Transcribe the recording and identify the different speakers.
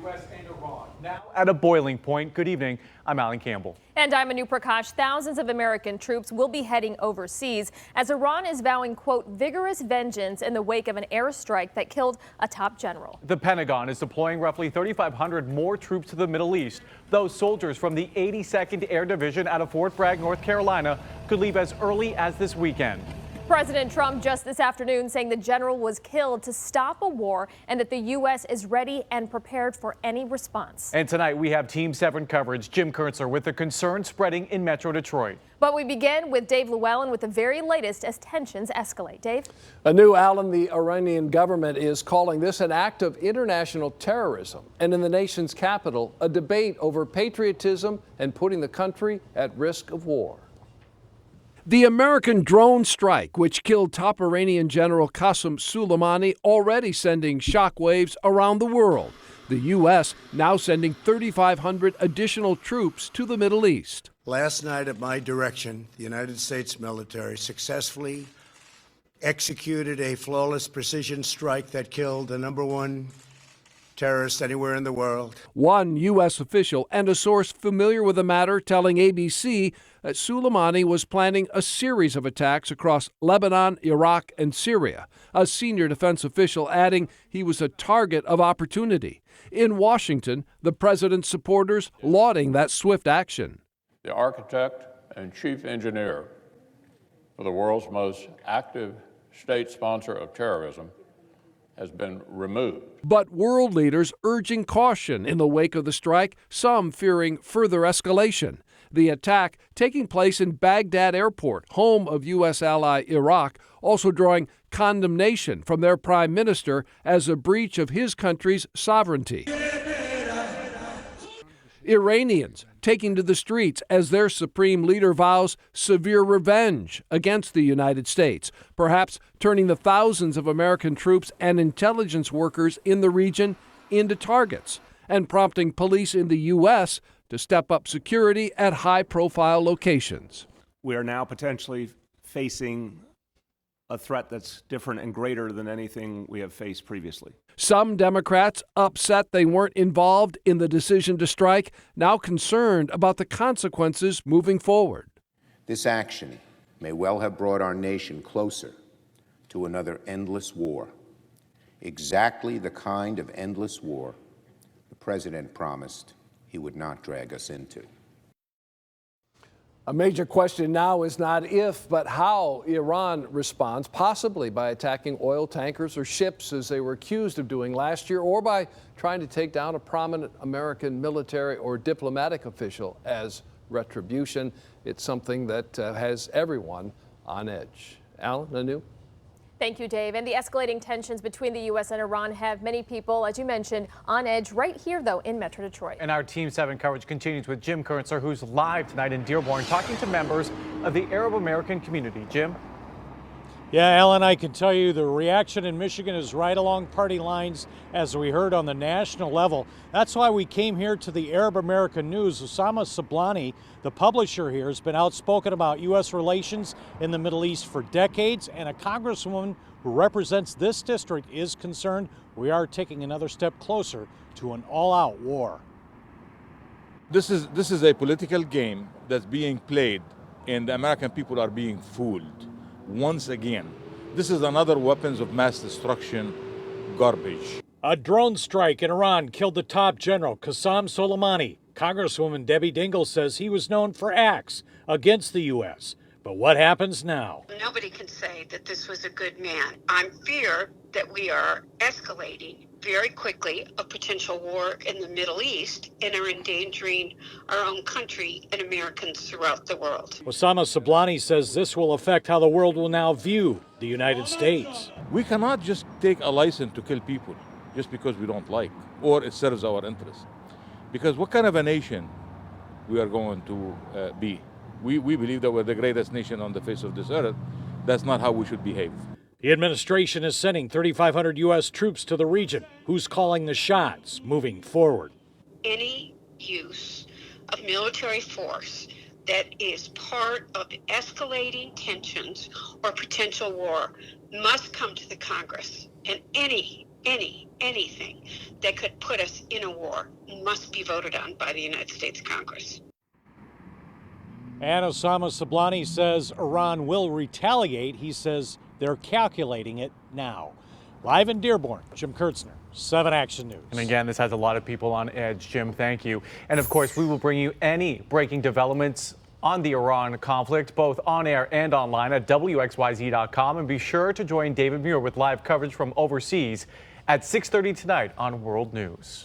Speaker 1: U.S. and Iran now at a boiling point. Good evening. I'm Alan Campbell.
Speaker 2: And I'm Anu Prakash. Thousands of American troops will be heading overseas as Iran is vowing, quote, vigorous vengeance in the wake of an airstrike that killed a top general.
Speaker 1: The Pentagon is deploying roughly 3,500 more troops to the Middle East. Those soldiers from the 82nd Air Division out of Fort Bragg, North Carolina, could leave as early as this weekend.
Speaker 2: President Trump just this afternoon saying the general was killed to stop a war and that the U.S. is ready and prepared for any response.
Speaker 1: And tonight we have Team 7 coverage. Jim Kurtzer with the concern spreading in Metro Detroit.
Speaker 2: But we begin with Dave Llewellyn with the very latest as tensions escalate. Dave?
Speaker 3: Alan, the Iranian government is calling this an act of international terrorism. And in the nation's capital, a debate over patriotism and putting the country at risk of war. The American drone strike, which killed top Iranian General Qasem Soleimani, already sending shockwaves around the world. The U.S. now sending 3,500 additional troops to the Middle East.
Speaker 4: Last night, at my direction, the United States military successfully executed a flawless precision strike that killed the #1 terrorist anywhere in the world.
Speaker 3: One U.S. official and a source familiar with the matter telling ABC that Soleimani was planning a series of attacks across Lebanon, Iraq, and Syria. A senior defense official adding he was a target of opportunity. In Washington, the president's supporters lauding that swift action.
Speaker 5: The architect and chief engineer for the world's most active state sponsor of terrorism has been removed.
Speaker 3: But world leaders urging caution in the wake of the strike, some fearing further escalation. The attack taking place in Baghdad airport, home of U.S. ally Iraq, also drawing condemnation from their prime minister as a breach of his country's sovereignty. Iranians taking to the streets as their supreme leader vows severe revenge against the United States, perhaps turning the thousands of American troops and intelligence workers in the region into targets, and prompting police in the U.S. to step up security at high-profile locations.
Speaker 6: We are now potentially facing a threat that's different and greater than anything we have faced previously.
Speaker 3: Some Democrats upset they weren't involved in the decision to strike, now concerned about the consequences moving forward.
Speaker 7: This action may well have brought our nation closer to another endless war, exactly the kind of endless war the president promised he would not drag us into.
Speaker 3: A major question now is not if, but how Iran responds, possibly by attacking oil tankers or ships as they were accused of doing last year, or by trying to take down a prominent American military or diplomatic official as retribution. It's something that has everyone on edge. Alan, Anu?
Speaker 2: Thank you, Dave. And the escalating tensions between the U.S. and Iran have many people, as you mentioned, on edge right here, though, in Metro Detroit.
Speaker 1: And our Team 7 coverage continues with Jim Kurtzer, who's live tonight in Dearborn, talking to members of the Arab American community. Jim?
Speaker 8: Yeah, Alan, I can tell you the reaction in Michigan is right along party lines, as we heard on the national level. That's why we came here to the Arab American News. Osama Sablani, the publisher here, has been outspoken about U.S. relations in the Middle East for decades, and a congresswoman who represents this district is concerned we are taking another step closer to an all-out war.
Speaker 9: This is a political game that's being played, and the American people are being fooled. Once again, this is another weapons of mass destruction garbage.
Speaker 8: A drone strike in Iran killed the top general, Qasem Soleimani. Congresswoman Debbie Dingell says he was known for acts against the U.S. But what happens now?
Speaker 10: Nobody can say that this was a good man. I'm fear that we are escalating very quickly a potential war in the Middle East and are endangering our own country and Americans throughout the world.
Speaker 8: Osama Sablani says this will affect how the world will now view the United States.
Speaker 9: We cannot just take a license to kill people just because we don't like or it serves our interests. Because what kind of a nation we are going to be? We believe that we're the greatest nation on the face of this earth. That's not how we should behave.
Speaker 8: The administration is sending 3,500 U.S. troops to the region. Who's calling the shots moving forward?
Speaker 10: Any use of military force that is part of escalating tensions or potential war must come to the Congress. And anything that could put us in a war must be voted on by the United States Congress.
Speaker 8: And Osama Sablani says Iran will retaliate. He says they're calculating it now. Live in Dearborn, Jim Kurtzner, 7 Action News.
Speaker 1: And again, this has a lot of people on edge. Jim, thank you. And of course, we will bring you any breaking developments on the Iran conflict, both on air and online at WXYZ.com. And be sure to join David Muir with live coverage from overseas at 6:30 tonight on World News.